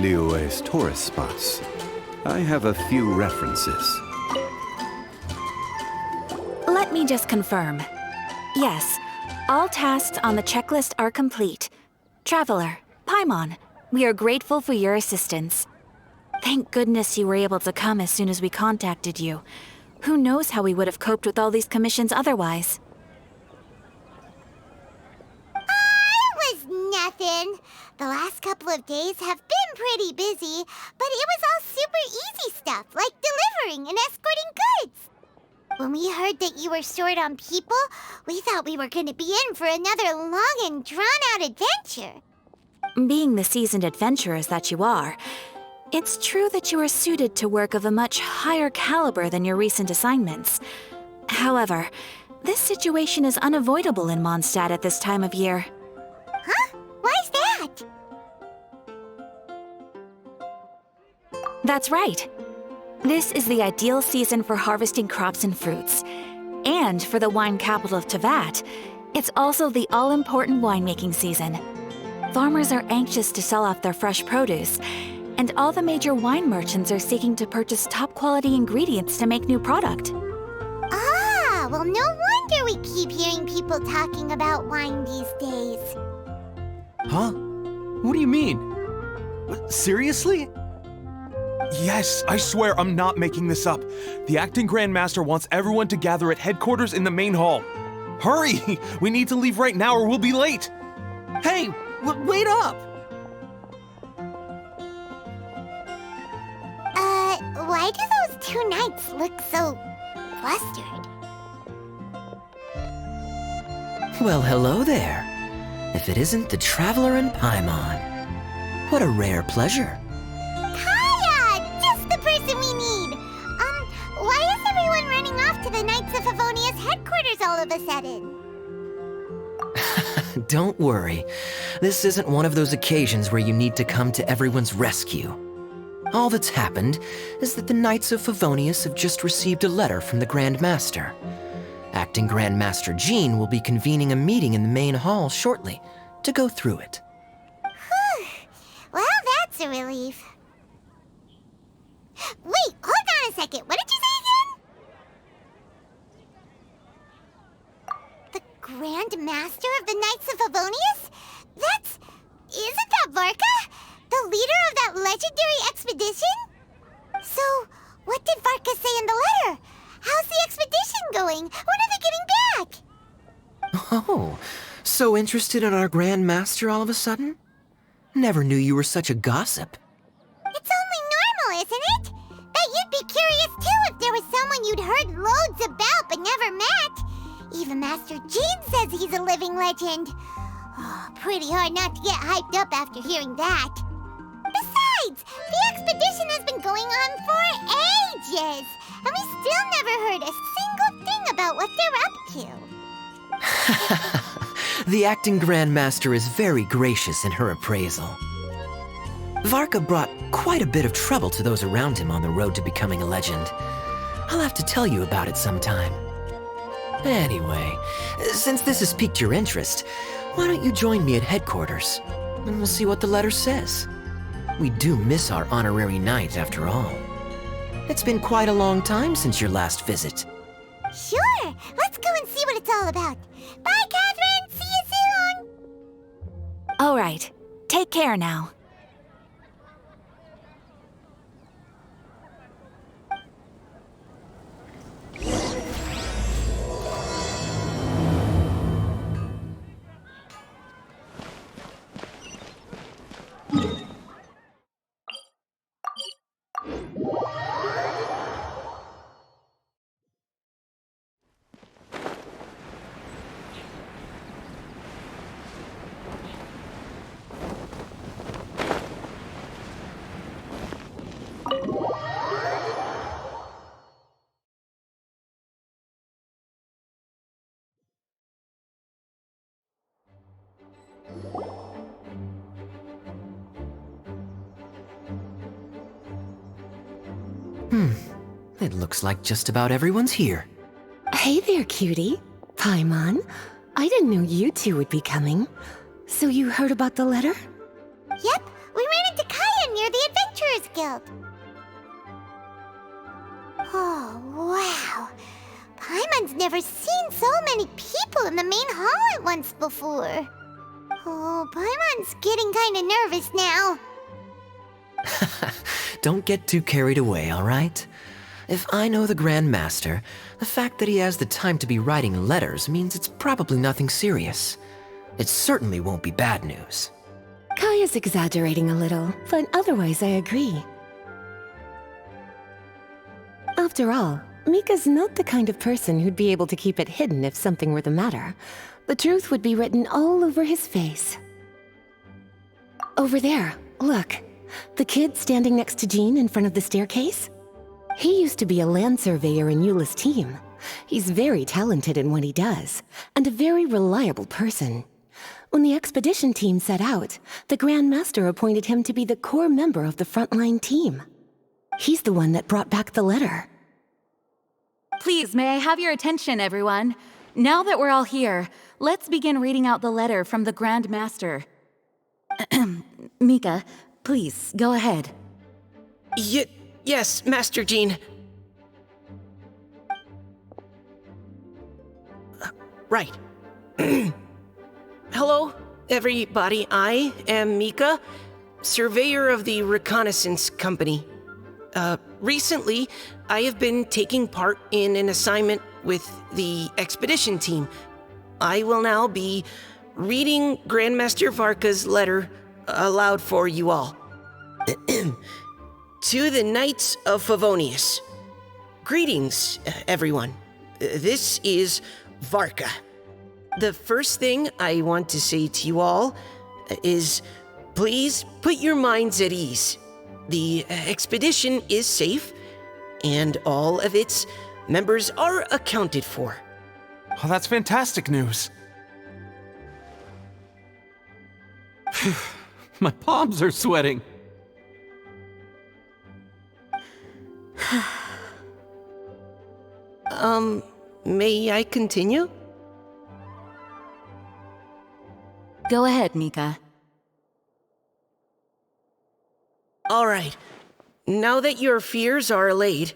Liyue's tourist spots. I have a few references. Let me just confirm. Yes, all tasks on the checklist are complete. Traveler, Paimon, we are grateful for your assistance. Thank goodness you were able to come as soon as we contacted you. Who knows how we would have coped with all these commissions otherwise? Was nothing. The last couple of days have been pretty busy, but it was all super easy stuff, like delivering and escorting goods. When we heard that you were short on people, we thought we were going to be in for another long and drawn-out adventure. Being the seasoned adventurers that you are, it's true that you are suited to work of a much higher caliber than your recent assignments. However, this situation is unavoidable in Mondstadt at this time of year. Huh? Why's that? That's right. This is the ideal season for harvesting crops and fruits. And for the wine capital of KEVZZYT, it's also the all-important winemaking season. Farmers are anxious to sell off their fresh produce, and all the major wine merchants are seeking to purchase top-quality ingredients to make new product. Ah, well, no wonder we keep hearing people talking about wine these days. Huh? What do you mean? Seriously? Yes, I swear I'm not making this up. The acting Grandmaster wants everyone to gather at headquarters in the main hall. Hurry! We need to leave right now or we'll be late. Hey, wait up! Why do those two knights look so flustered? Well, hello there. If it isn't the Traveler and Paimon. What a rare pleasure. Kaya! Just the person we need! Why is everyone running off to the Knights of Favonia's headquarters all of a sudden? Don't worry. This isn't one of those occasions where you need to come to everyone's rescue. All that's happened is that the Knights of Favonius have just received a letter from the Grand Master. Acting Grand Master Jean will be convening a meeting in the main hall shortly to go through it. Whew. Well, that's a relief. Wait, hold on a second. What did you say again? The Grand Master of the Knights of Favonius? Isn't that Varka? The leader of that legendary expedition? So, what did Varka say in the letter? How's the expedition going? When are they getting back? Oh, so interested in our Grand Master all of a sudden? Never knew you were such a gossip. It's only normal, isn't it? Bet you'd be curious too if there was someone you'd heard loads about but never met. Even Master Jean says he's a living legend. Oh, pretty hard not to get hyped up after hearing that. Besides, the expedition has been going on for ages, and we still never heard a single thing about what they're up to. The acting Grand Master is very gracious in her appraisal. Varka brought quite a bit of trouble to those around him on the road to becoming a legend. I'll have to tell you about it sometime. Anyway, since this has piqued your interest, why don't you join me at headquarters, and we'll see what the letter says. We do miss our honorary knight, after all. It's been quite a long time since your last visit. Sure, let's go and see what it's all about. Bye, Catherine! See you soon! All right, take care now. It looks like just about everyone's here. Hey there, cutie. Paimon. I didn't know you two would be coming. So you heard about the letter? Yep, we ran into Kaya near the Guild. Oh, wow. Paimon's never seen so many people in the main hall at once before. Oh, Paimon's getting kinda nervous now. Don't get too carried away, all right? If I know the Grand Master, the fact that he has the time to be writing letters means it's probably nothing serious. It certainly won't be bad news. Kaya's exaggerating a little, but otherwise I agree. After all, Mika's not the kind of person who'd be able to keep it hidden if something were the matter. The truth would be written all over his face. Over there, look. The kid standing next to Jean in front of the staircase? He used to be a land surveyor in Eula's team. He's very talented in what he does, and a very reliable person. When the expedition team set out, the Grand Master appointed him to be the core member of the frontline team. He's the one that brought back the letter. Please, may I have your attention, everyone? Now that we're all here, let's begin reading out the letter from the Grand Master. Mika, please, go ahead. Yes, Master Jean. Right. Hello, everybody. I am Mika, surveyor of the Reconnaissance Company. Recently, I have been taking part in an assignment with the expedition team. I will now be reading Grandmaster Varka's letter aloud for you all. To the Knights of Favonius. Greetings, everyone. This is Varka. The first thing I want to say to you all is please put your minds at ease. The expedition is safe, and all of its members are accounted for. Oh, that's fantastic news. My palms are sweating. May I continue? Go ahead, Mika. All right. Now that your fears are allayed,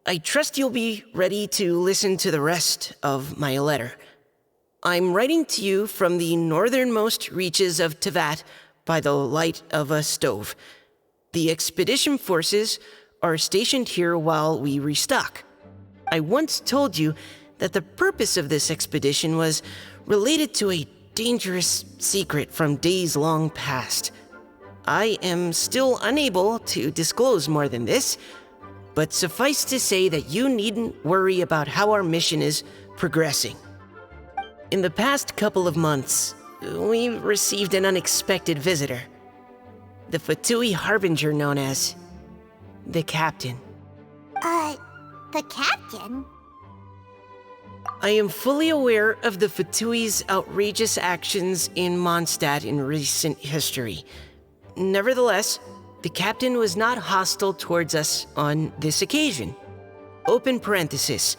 I trust you'll be ready to listen to the rest of my letter. I'm writing to you from the northernmost reaches of Tevat by the light of a stove. The expedition forces are stationed here while we restock. I once told you that the purpose of this expedition was related to a dangerous secret from days long past. I am still unable to disclose more than this, but suffice to say that you needn't worry about how our mission is progressing. In the past couple of months, we received an unexpected visitor. The Fatui Harbinger known as the Captain. The Captain? I am fully aware of the Fatui's outrageous actions in Mondstadt in recent history. Nevertheless, the Captain was not hostile towards us on this occasion. Open parenthesis.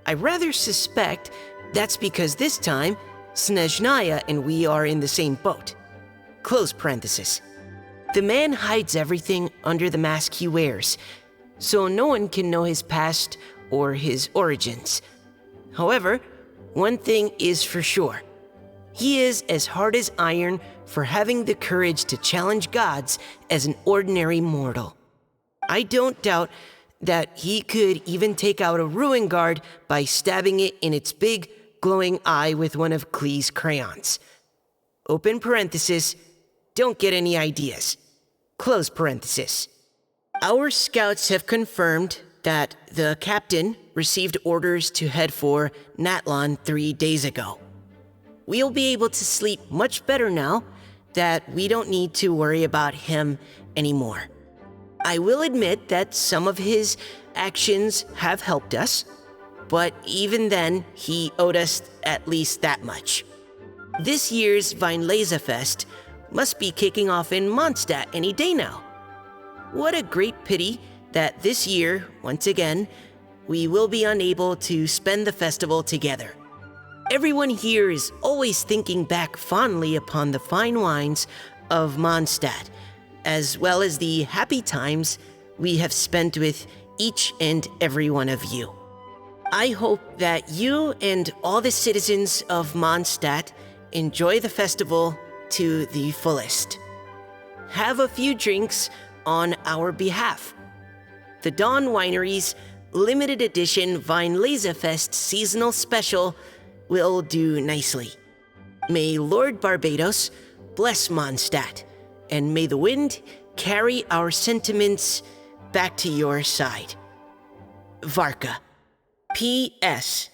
I rather suspect that's because this time, Snezhnaya and we are in the same boat. Close parenthesis. The man hides everything under the mask he wears, so no one can know his past or his origins. However, one thing is for sure. He is as hard as iron for having the courage to challenge gods as an ordinary mortal. I don't doubt that he could even take out a ruin guard by stabbing it in its big, glowing eye with one of Klee's crayons. Open parenthesis, don't get any ideas. Close parenthesis. Our scouts have confirmed that the captain received orders to head for Natlan 3 days ago. We'll be able to sleep much better now that we don't need to worry about him anymore. I will admit that some of his actions have helped us, but even then, he owed us at least that much. This year's Weinlesefest must be kicking off in Mondstadt any day now. What a great pity that this year, once again, we will be unable to spend the festival together. Everyone here is always thinking back fondly upon the fine wines of Mondstadt, as well as the happy times we have spent with each and every one of you. I hope that you and all the citizens of Mondstadt enjoy the festival to the fullest. Have a few drinks on our behalf. The Dawn Winery's limited edition Weinlesefest seasonal special will do nicely. May Lord Barbados bless Mondstadt, and may the wind carry our sentiments back to your side. Varka. P.S.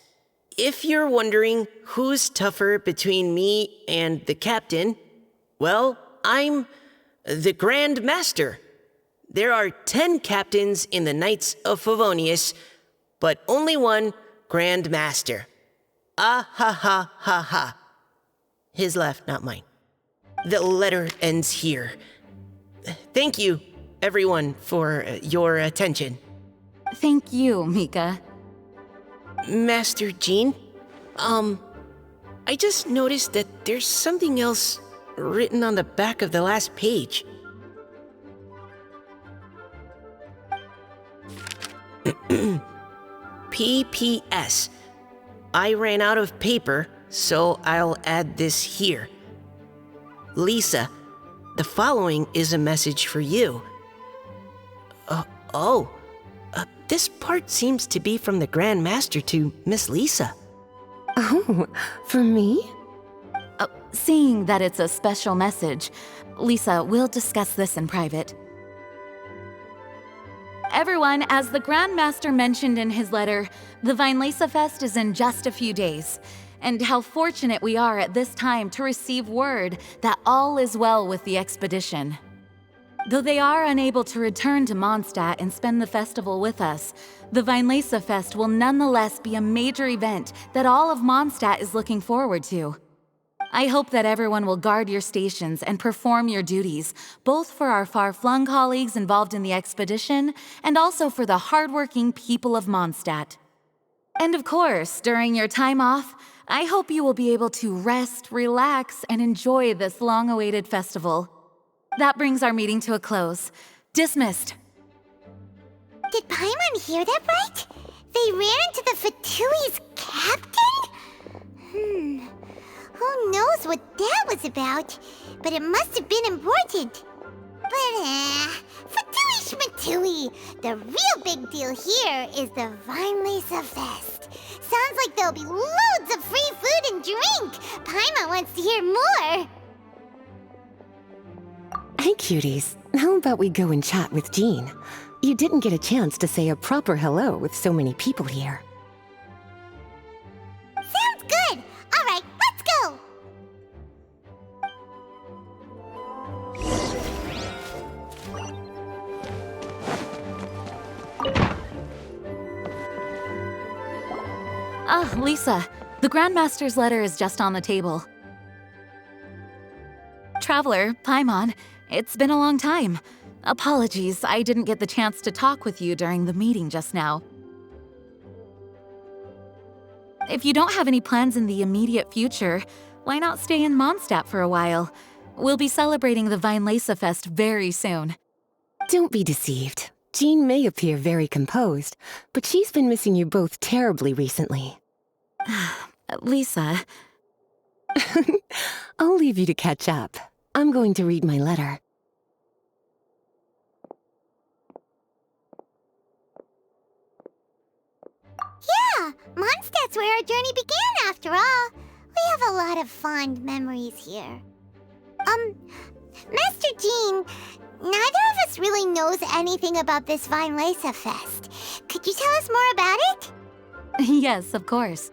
If you're wondering who's tougher between me and the captain, well, I'm the Grand Master. There are 10 captains in the Knights of Favonius, but only one Grand Master. Ah ha ha ha ha. His laugh, not mine. The letter ends here. Thank you, everyone, for your attention. Thank you, Mika. Master Jean, I just noticed that there's something else written on the back of the last page. P.P.S. I ran out of paper, so I'll add this here. Lisa, the following is a message for you. This part seems to be from the Grand Master to Miss Lisa. Oh, for me? Seeing that it's a special message, Lisa, we'll discuss this in private. Everyone, as the Grand Master mentioned in his letter, the Weinlesefest is in just a few days. And how fortunate we are at this time to receive word that all is well with the expedition. Though they are unable to return to Mondstadt and spend the festival with us, the Weinlesefest will nonetheless be a major event that all of Mondstadt is looking forward to. I hope that everyone will guard your stations and perform your duties, both for our far-flung colleagues involved in the expedition and also for the hardworking people of Mondstadt. And of course, during your time off, I hope you will be able to rest, relax, and enjoy this long-awaited festival. That brings our meeting to a close. Dismissed. Did Paimon hear that right? They ran into the Fatui's captain? Who knows what that was about? But it must have been important. But, Fatui Schmatui! The real big deal here is the Weinlesefest. Sounds like there'll be loads of free food and drink. Paimon wants to hear more. Hey, cuties. How about we go and chat with Jean? You didn't get a chance to say a proper hello with so many people here. Sounds good. All right, let's go. Lisa, the Grandmaster's letter is just on the table. Traveler, Paimon, it's been a long time. Apologies, I didn't get the chance to talk with you during the meeting just now. If you don't have any plans in the immediate future, why not stay in Mondstadt for a while? We'll be celebrating the Weinlesefest very soon. Don't be deceived. Jean may appear very composed, but she's been missing you both terribly recently. Lisa... I'll leave you to catch up. I'm going to read my letter. Yeah, Mondstadt's where our journey began after all. We have a lot of fond memories here. Master Jean, neither of us really knows anything about this Weinlesefest. Could you tell us more about it? Yes, of course.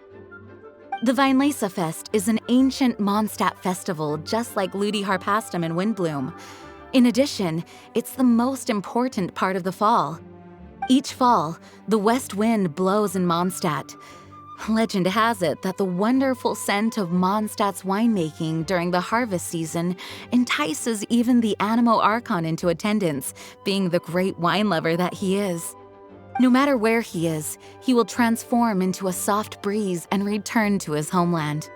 The Weinlesefest is an ancient Mondstadt festival just like Ludi Harpastum and Windbloom. In addition, it's the most important part of the fall. Each fall, the west wind blows in Mondstadt. Legend has it that the wonderful scent of Mondstadt's winemaking during the harvest season entices even the Animo Archon into attendance, being the great wine lover that he is. No matter where he is, he will transform into a soft breeze and return to his homeland.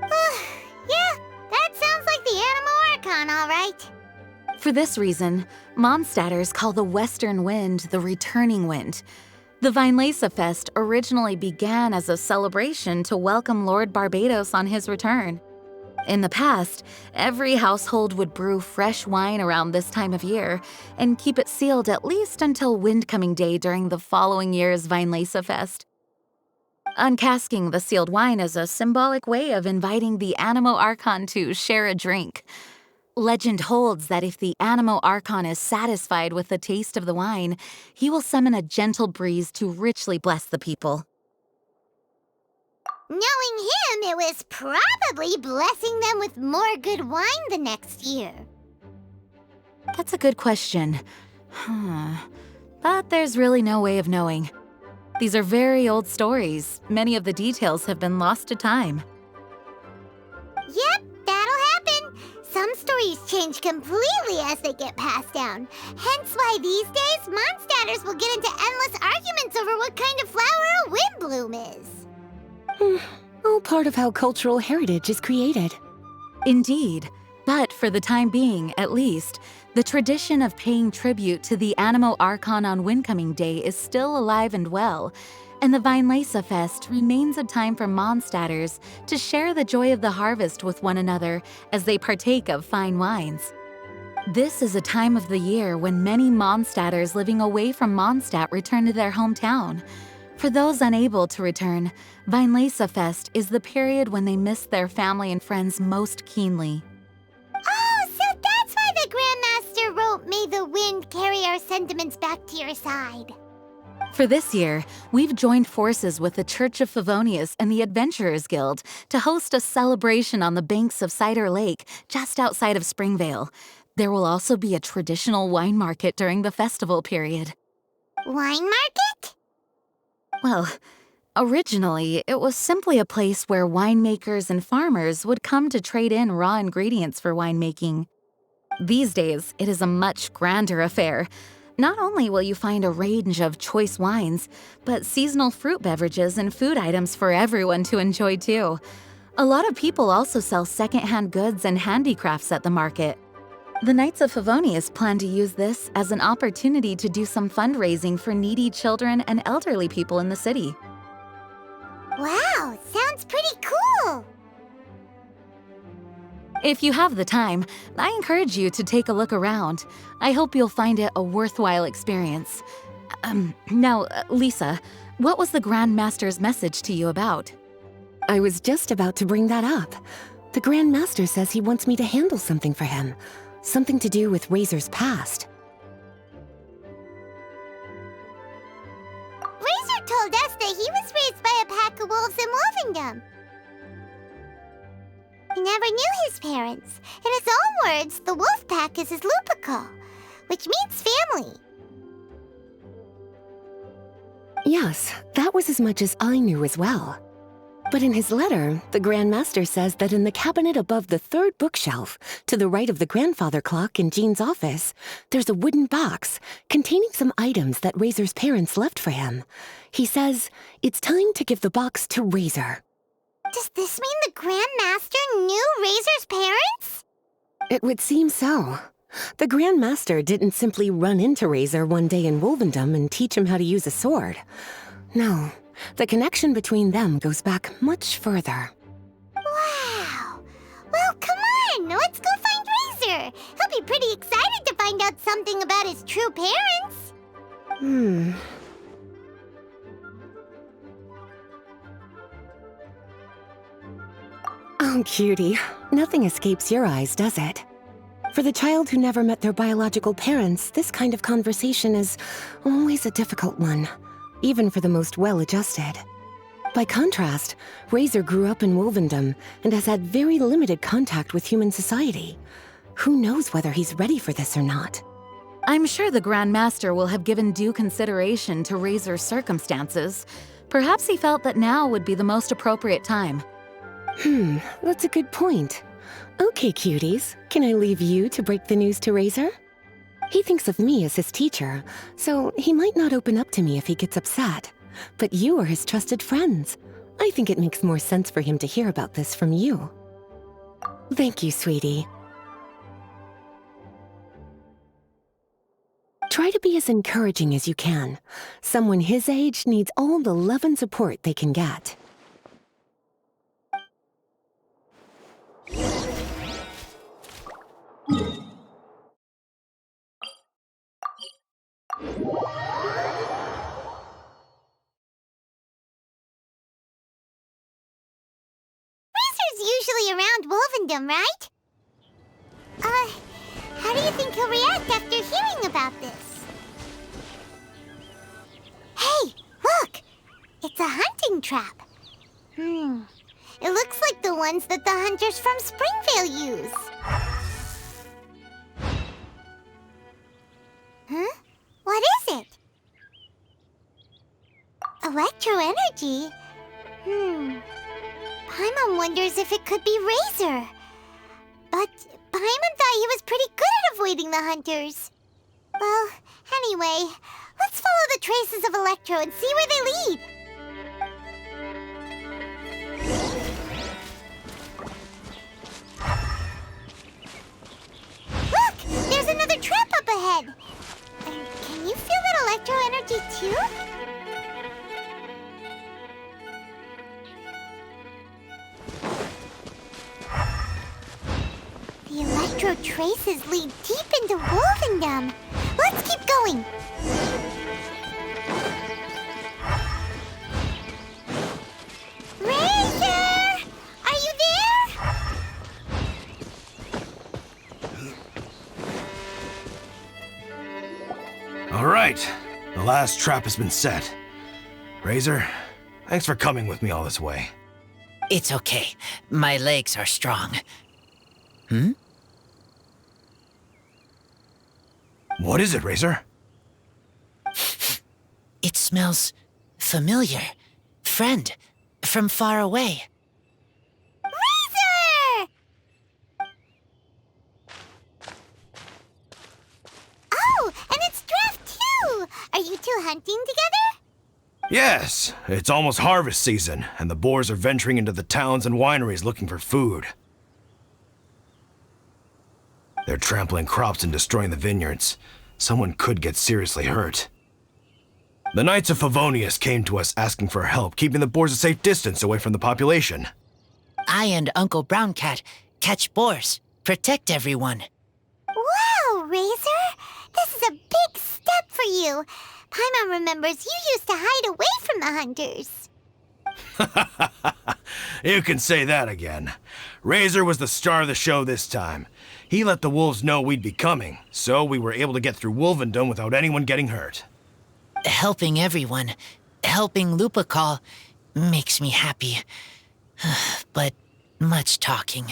Yeah, that sounds like the Animo Archon, all right. For this reason, Mondstadters call the western wind the returning wind. The Weinlese Fest originally began as a celebration to welcome Lord Barbados on his return. In the past, every household would brew fresh wine around this time of year and keep it sealed at least until Windcoming Day during the following year's Weinlese Fest. Uncasking the sealed wine is a symbolic way of inviting the Animo Archon to share a drink. Legend holds that if the Animo Archon is satisfied with the taste of the wine, he will summon a gentle breeze to richly bless the people. Knowing him, it was probably blessing them with more good wine the next year. That's a good question. But there's really no way of knowing. These are very old stories. Many of the details have been lost to time. Yep, that'll happen. Some stories change completely as they get passed down. Hence why these days, Mondstadters will get into endless arguments over what kind of flower a windbloom is. All part of how cultural heritage is created. Indeed. But for the time being, at least, the tradition of paying tribute to the Animo Archon on Windcoming Day is still alive and well, and the Weinlese Fest remains a time for Mondstadters to share the joy of the harvest with one another as they partake of fine wines. This is a time of the year when many Mondstadters living away from Mondstadt return to their hometown. For those unable to return, Weinlese Fest is the period when they miss their family and friends most keenly. Oh, so that's why the Grandmaster wrote, "May the wind carry our sentiments back to your side." For this year, we've joined forces with the Church of Favonius and the Adventurers Guild to host a celebration on the banks of Cider Lake, just outside of Springvale. There will also be a traditional wine market during the festival period. Wine market? Well, originally, it was simply a place where winemakers and farmers would come to trade in raw ingredients for winemaking. These days, it is a much grander affair. Not only will you find a range of choice wines, but seasonal fruit beverages and food items for everyone to enjoy too. A lot of people also sell secondhand goods and handicrafts at the market. The Knights of Favonius plan to use this as an opportunity to do some fundraising for needy children and elderly people in the city. Wow, sounds pretty cool. If you have the time, I encourage you to take a look around. I hope you'll find it a worthwhile experience. Now, Lisa, what was the Grand Master's message to you about? I was just about to bring that up. The Grand Master says he wants me to handle something for him. Something to do with Razor's past. Razor told us that he was raised by a pack of wolves in Wolvendom. He never knew his parents. In his own words, the wolf pack is his lupical, which means family. Yes, that was as much as I knew as well. But in his letter, the Grand Master says that in the cabinet above the third bookshelf, to the right of the grandfather clock in Jean's office, there's a wooden box containing some items that Razor's parents left for him. He says it's time to give the box to Razor. Does this mean the Grand Master knew Razor's parents? It would seem so. The Grand Master didn't simply run into Razor one day in Wolvendom and teach him how to use a sword. No. The connection between them goes back much further. Wow! Well, come on! Let's go find Razor! He'll be pretty excited to find out something about his true parents! Oh, cutie. Nothing escapes your eyes, does it? For the child who never met their biological parents, this kind of conversation is always a difficult one. Even for the most well-adjusted. By contrast, Razor grew up in Wolvendom and has had very limited contact with human society. Who knows whether he's ready for this or not? I'm sure the Grand Master will have given due consideration to Razor's circumstances. Perhaps he felt that now would be the most appropriate time. That's a good point. Okay, cuties, can I leave you to break the news to Razor? He thinks of me as his teacher, so he might not open up to me if he gets upset. But you are his trusted friends. I think it makes more sense for him to hear about this from you. Thank you, sweetie. Try to be as encouraging as you can. Someone his age needs all the love and support they can get. Usually around Wolvendom, right? How do you think he'll react after hearing about this? Hey, look! It's a hunting trap. It looks like the ones that the hunters from Springvale use. Huh? What is it? Electro energy? Paimon wonders if it could be Razor. But Paimon thought he was pretty good at avoiding the hunters. Well, anyway, let's follow the traces of Electro and see where they lead. Look! There's another trap up ahead. Can you feel that Electro energy too? The Electro traces lead deep into Wolvendom. Let's keep going. Razor! Are you there? All right, the last trap has been set. Razor, thanks for coming with me all this way. It's okay. My legs are strong. What is it, Razor? It smells familiar. Friend, from far away. Razor! Oh, and it's Draft too! Are you two hunting together? Yes, it's almost harvest season, and the boars are venturing into the towns and wineries looking for food. They're trampling crops and destroying the vineyards. Someone could get seriously hurt. The Knights of Favonius came to us asking for help, keeping the boars a safe distance away from the population. I and Uncle Brown Cat catch boars, protect everyone. Wow, Razor! This is a big step for you. Paimon remembers you used to hide away from the hunters. You can say that again. Razor was the star of the show this time. He let the wolves know we'd be coming, so we were able to get through Wolvendom without anyone getting hurt. Helping everyone, helping Lupical, makes me happy. But much talking.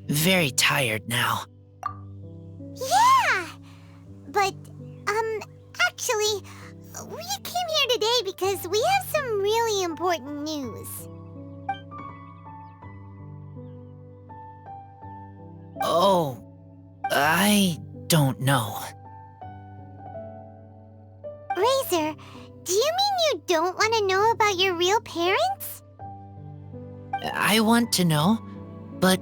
Very tired now. Yeah! But, actually, we came here today because we have some really important news. Oh, I don't know. Razor, do you mean you don't want to know about your real parents? I want to know, but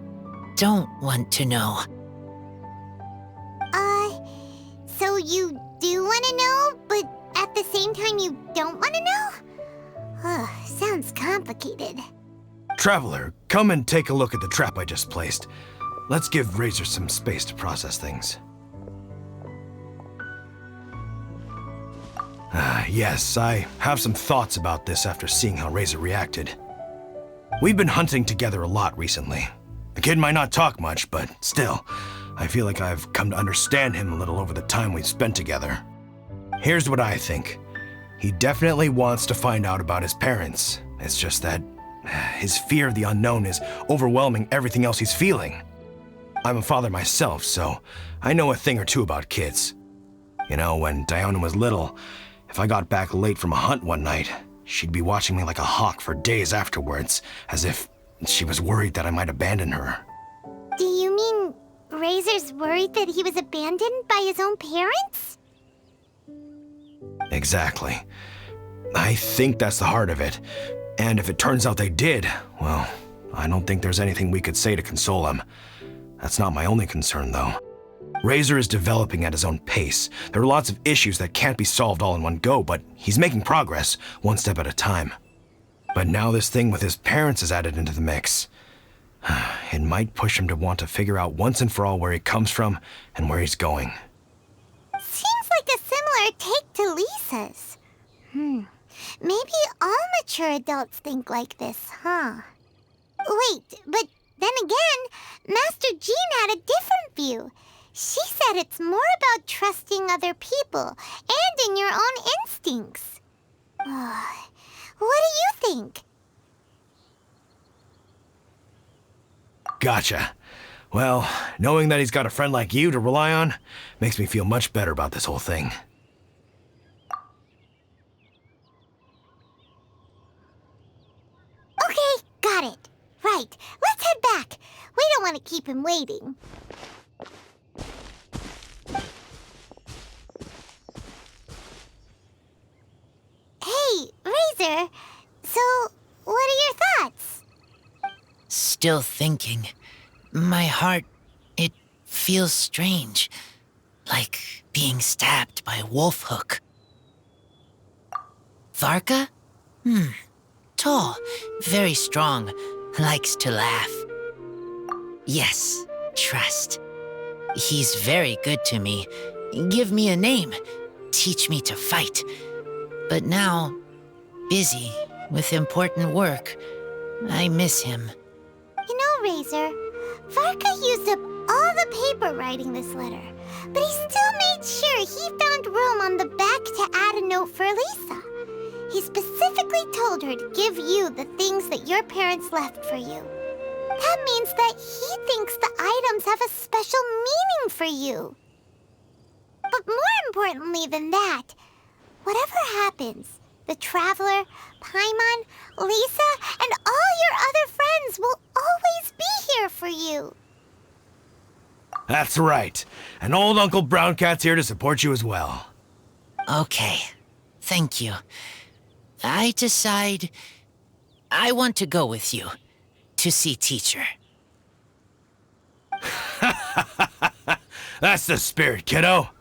don't want to know. So you do want to know, but at the same time you don't want to know? Sounds complicated. Traveler, come and take a look at the trap I just placed. Let's give Razor some space to process things. Yes, I have some thoughts about this after seeing how Razor reacted. We've been hunting together a lot recently. The kid might not talk much, but still, I feel like I've come to understand him a little over the time we've spent together. Here's what I think. He definitely wants to find out about his parents. It's just that his fear of the unknown is overwhelming everything else he's feeling. I'm a father myself, so I know a thing or two about kids. You know, when Diona was little, if I got back late from a hunt one night, she'd be watching me like a hawk for days afterwards, as if she was worried that I might abandon her. Do you mean Razor's worried that he was abandoned by his own parents? Exactly. I think that's the heart of it. And if it turns out they did, well, I don't think there's anything we could say to console him. That's not my only concern, though. Razor is developing at his own pace. There are lots of issues that can't be solved all in one go, but he's making progress, one step at a time. But now this thing with his parents is added into the mix. It might push him to want to figure out once and for all where he comes from and where he's going. Seems like a similar take to Lisa's. Maybe all mature adults think like this, huh? Wait, but then again, Master Jean had a different view. She said it's more about trusting other people and in your own instincts. What do you think? Gotcha. Well, knowing that he's got a friend like you to rely on makes me feel much better about this whole thing. Okay, got it. Right, let's head back. We don't want to keep him waiting. Hey, Razor. So, what are your thoughts? Still thinking. My heart, it feels strange. Like being stabbed by a wolf hook. Varka? Tall, very strong, likes to laugh. Yes, trust. He's very good to me. Give me a name. Teach me to fight. But now, busy with important work. I miss him. You know, Razor, Varka used up all the paper writing this letter, but he still made sure he found room on the back to add a note for Lisa. He specifically told her to give you the things that your parents left for you. That means that he thinks the items have a special meaning for you. But more importantly than that, whatever happens, the Traveler, Paimon, Lisa, and all your other friends will always be here for you. That's right. And old Uncle Brown Cat's here to support you as well. Okay, thank you. I decide I want to go with you to see teacher. That's the spirit, kiddo.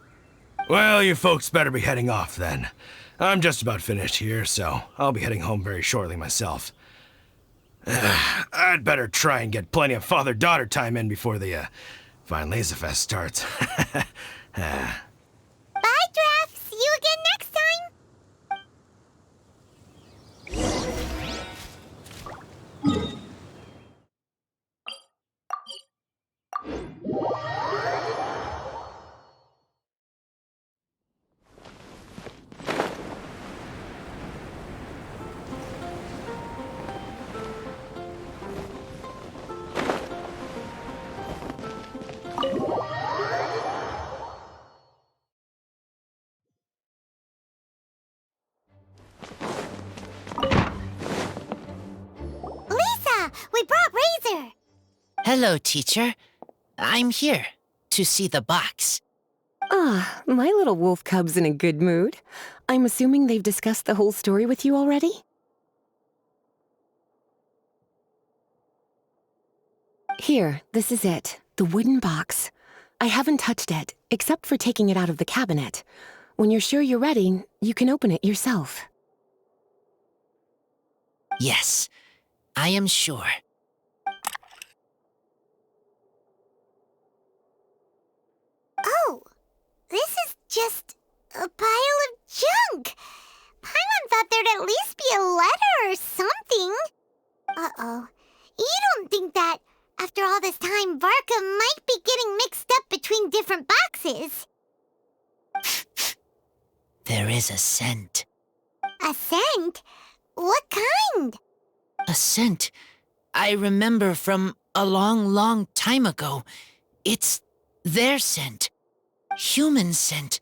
Well, you folks better be heading off then. I'm just about finished here, so I'll be heading home very shortly myself. I'd better try and get plenty of father-daughter time in before the Fine Laser Fest starts. Bye, Draf. See you again next time. Lisa, we brought Razor. Hello, teacher. I'm here to see the box. Ah, my little wolf cub's in a good mood. I'm assuming they've discussed the whole story with you already? Here, this is it. The wooden box. I haven't touched it, except for taking it out of the cabinet. When you're sure you're ready, you can open it yourself. Yes, I am sure. Oh, this is just a pile of junk. Paimon thought there'd at least be a letter or something. Uh-oh. You don't think that, after all this time, Varka might be getting mixed up between different boxes? There is a scent. A scent? What kind? A scent I remember from a long, long time ago. It's their scent. Human scent.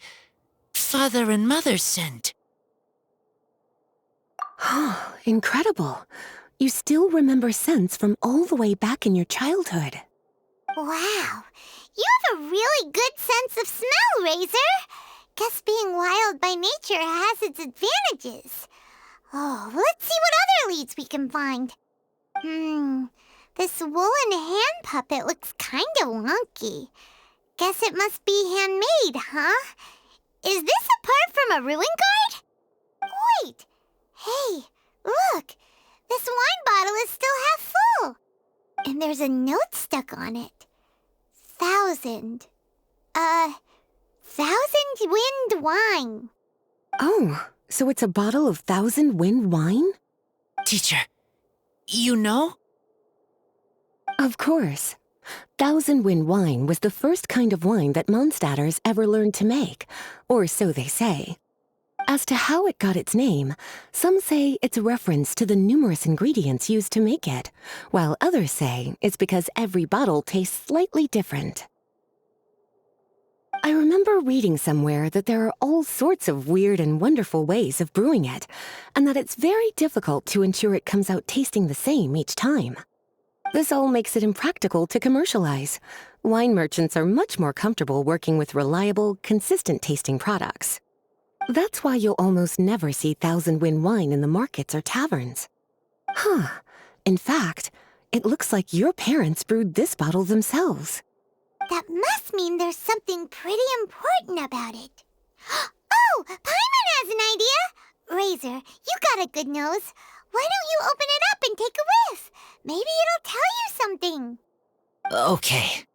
Father and mother scent. Incredible. You still remember scents from all the way back in your childhood. Wow. You have a really good sense of smell, Razor. Guess being wild by nature has its advantages. Oh, let's see what other leads we can find. This woolen hand puppet looks kind of wonky. Guess it must be handmade, huh? Is this a part from a ruin guard? Wait! Hey, look! This wine bottle is still half full! And there's a note stuck on it. 1,000. 1,000 wind wine. Oh, so it's a bottle of 1,000 wind wine? Teacher, you know? Of course. 1,000 wind wine was the first kind of wine that Mondstadters ever learned to make, or so they say. As to how it got its name, some say it's a reference to the numerous ingredients used to make it, while others say it's because every bottle tastes slightly different. I remember reading somewhere that there are all sorts of weird and wonderful ways of brewing it, and that it's very difficult to ensure it comes out tasting the same each time. This all makes it impractical to commercialize. Wine merchants are much more comfortable working with reliable, consistent-tasting products. That's why you'll almost never see 1,000 wind wine in the markets or taverns. Huh. In fact, it looks like your parents brewed this bottle themselves. That must mean there's something pretty important about it. Oh, Paimon has an idea! Razor, you got a good nose. Why don't you open it up and take a whiff? Maybe it'll tell you something. Okay.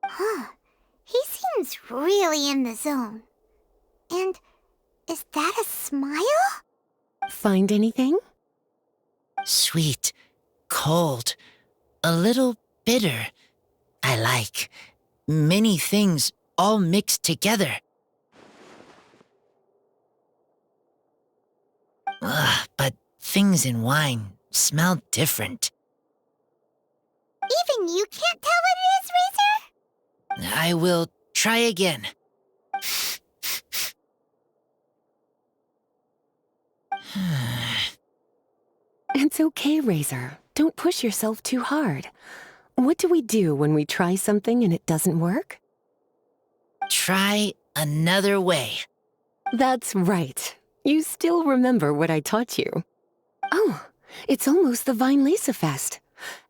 Huh. He seems really in the zone. And is that a smile? Find anything? Sweet, cold, a little bitter. I like many things all mixed together. But things in wine smell different. Even you can't tell what it is, Razor? I will try again. It's okay, Razor. Don't push yourself too hard. What do we do when we try something and it doesn't work? Try another way. That's right. You still remember what I taught you. Oh, it's almost the Weinlese Fest.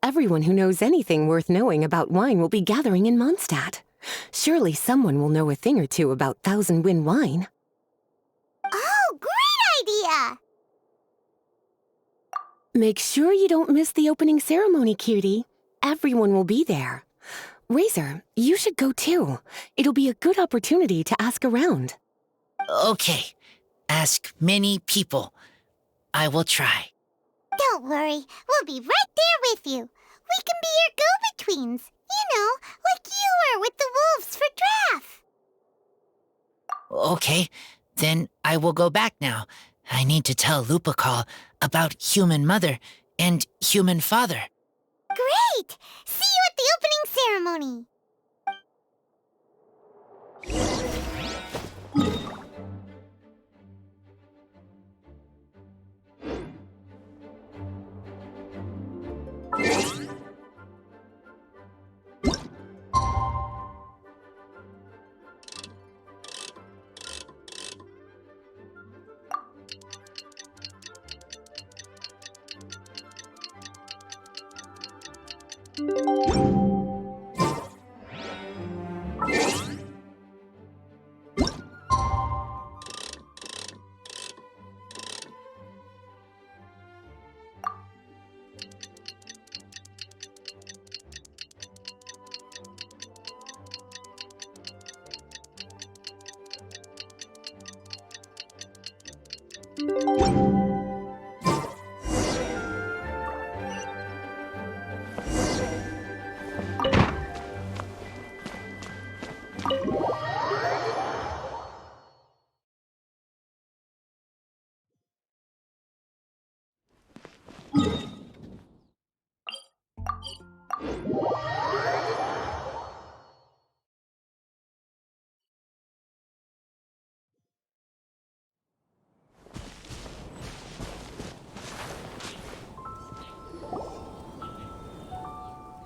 Everyone who knows anything worth knowing about wine will be gathering in Mondstadt. Surely someone will know a thing or two about 1,000 wind wine. Oh, great idea! Make sure you don't miss the opening ceremony, cutie. Everyone will be there. Razor, you should go too. It'll be a good opportunity to ask around. Okay. Ask many people. I will try. Don't worry, we'll be right there with you. We can be your go-betweens. You know, like you were with the wolves for Draff. Okay, then I will go back now. I need to tell Lupercal about Human Mother and Human Father. Great! See you at the opening ceremony.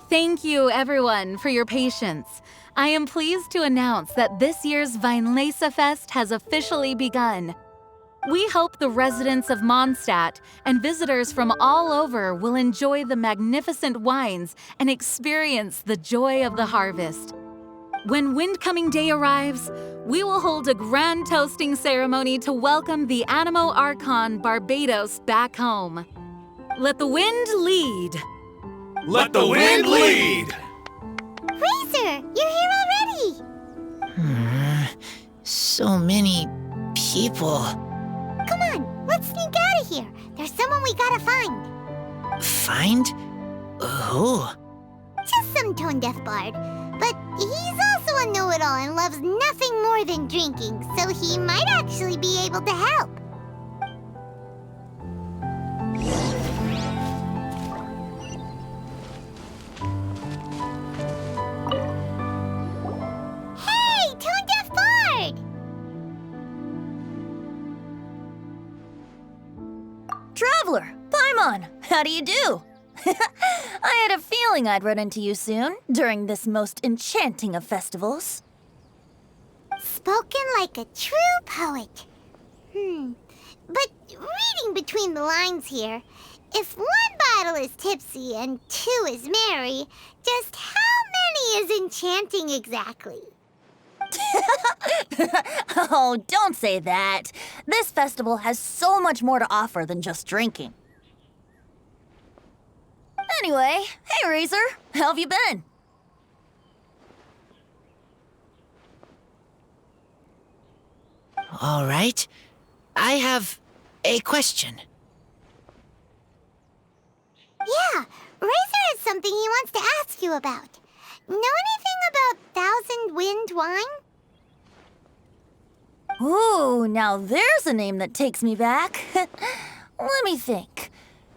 Thank you, everyone, for your patience. I am pleased to announce that this year's Weinlese Fest has officially begun. We hope the residents of Mondstadt and visitors from all over will enjoy the magnificent wines and experience the joy of the harvest. When Windcoming Day arrives, we will hold a grand toasting ceremony to welcome the Animo Archon Barbados back home. Let the wind lead. Let the wind lead! Razor, you're here already! So many people. Come on, let's sneak out of here. There's someone we gotta find. Find? Who? Just some tone-deaf bard. But he's also a know-it-all and loves nothing more than drinking, so he might actually be able to help. Hey, tone-deaf bard! Traveler, Paimon, how do you do? I had a feeling I'd run into you soon, during this most enchanting of festivals. Spoken like a true poet. But reading between the lines here, if one bottle is tipsy and two is merry, just how many is enchanting exactly? Oh, don't say that. This festival has so much more to offer than just drinking. Anyway, hey Razor, how have you been? All right. I have a question. Yeah, Razor has something he wants to ask you about. Know anything about Thousand Wind wine? Ooh, now there's a name that takes me back. Let me think.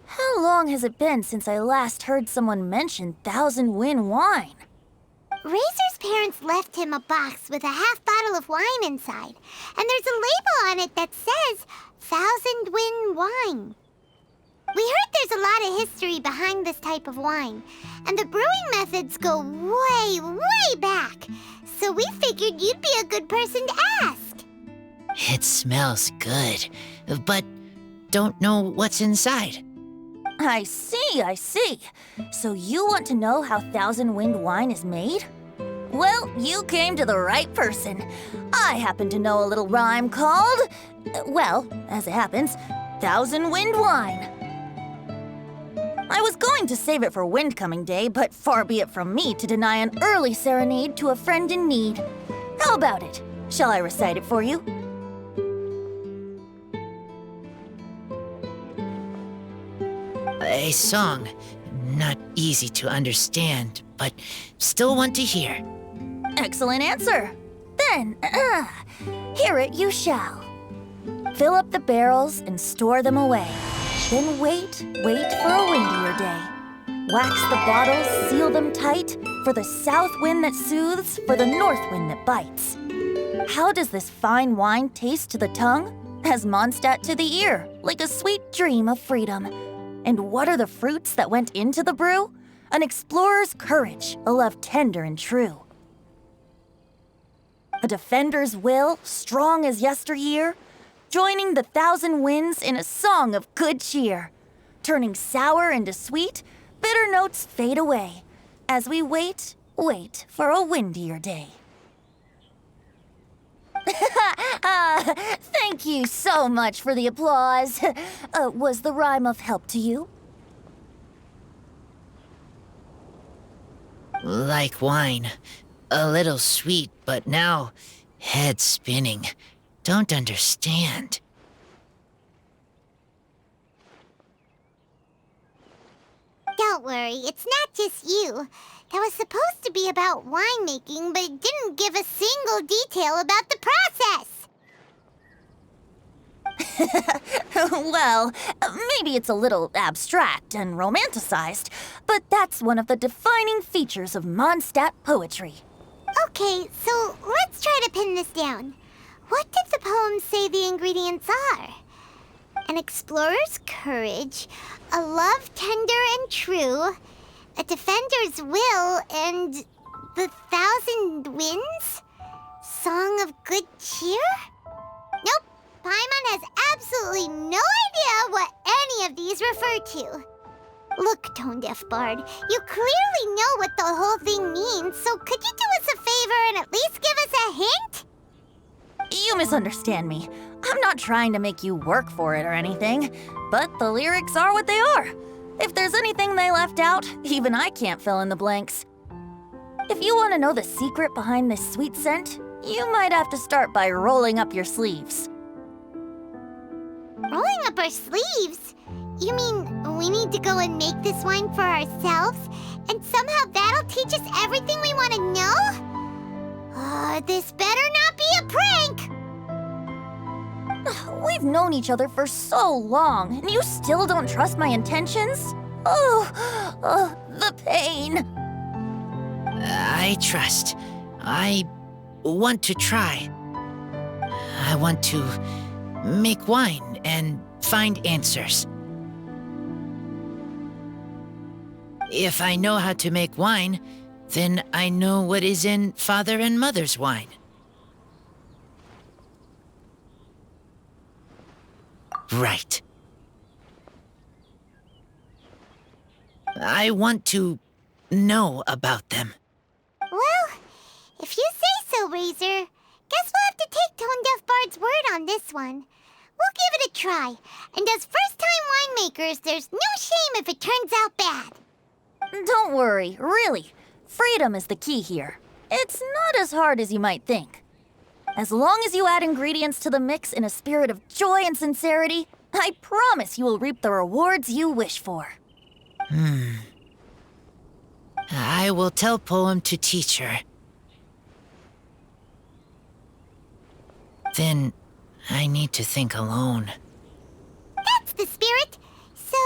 How long has it been since I last heard someone mention Thousand Wind wine? Razor's parents left him a box with a half bottle of wine inside, and there's a label on it that says Thousand Wind wine. We heard there's a lot of history behind this type of wine, and the brewing methods go way, way back, so we figured you'd be a good person to ask. It smells good, but don't know what's inside. I see. So you want to know how Thousand Wind wine is made? Well, you came to the right person. I happen to know a little rhyme called, well, as it happens, Thousand Wind wine. I was going to save it for Windcoming Day, but far be it from me to deny an early serenade to a friend in need. How about it? Shall I recite it for you? A song. Not easy to understand, but still want to hear. Excellent answer. Then, hear it you shall. Fill up the barrels and store them away. Then wait for a windier day. Wax the bottles, seal them tight, for the south wind that soothes, for the north wind that bites. How does this fine wine taste to the tongue? As Mondstadt to the ear, like a sweet dream of freedom. And what are the fruits that went into the brew? An explorer's courage, a love tender and true. A defender's will, strong as yesteryear, joining the thousand winds in a song of good cheer. Turning sour into sweet, bitter notes fade away, as we wait for a windier day. Thank you so much for the applause. Was the rhyme of help to you? Like wine. A little sweet, but now head spinning. Don't understand. Don't worry, it's not just you. That was supposed to be about winemaking, but it didn't give a single detail about the process. Well, maybe it's a little abstract and romanticized, but that's one of the defining features of Mondstadt poetry. Okay, so let's try to pin this down. What did the poem say the ingredients are? An explorer's courage, a love tender and true, a defender's will, and the thousand winds? Song of good cheer? Nope, Paimon has absolutely no idea what any of these refer to. Look, Tone Deaf Bard, you clearly know what the whole thing means, so could you do us a favor and at least give us a hint? You misunderstand me. I'm not trying to make you work for it or anything, but the lyrics are what they are. If there's anything they left out, even I can't fill in the blanks. If you want to know the secret behind this sweet scent, you might have to start by rolling up your sleeves. Rolling up our sleeves? You mean we need to go and make this wine for ourselves, and somehow that'll teach us everything we want to know? This better not be a prank! We've known each other for so long, and you still don't trust my intentions? The pain. I trust. I want to try. I want to make wine and find answers. If I know how to make wine, then I know what is in Father and Mother's wine. Right. I want to know about them. Well, if you say so, Razor, guess we'll have to take Tone Deaf Bard's word on this one. We'll give it a try, and as first-time winemakers, there's no shame if it turns out bad. Don't worry, really. Freedom is the key here. It's not as hard as you might think. As long as you add ingredients to the mix in a spirit of joy and sincerity, I promise you will reap the rewards you wish for. I will tell Poem to teach her. Then I need to think alone. That's the spirit. So,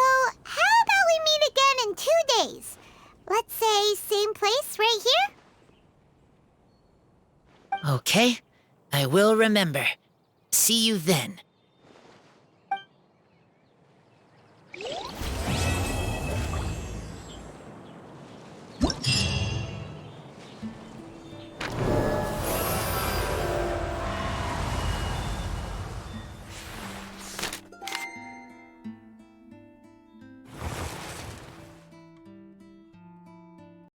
how about we meet again in 2 days? Let's say same place right here? Okay, I will remember. See you then.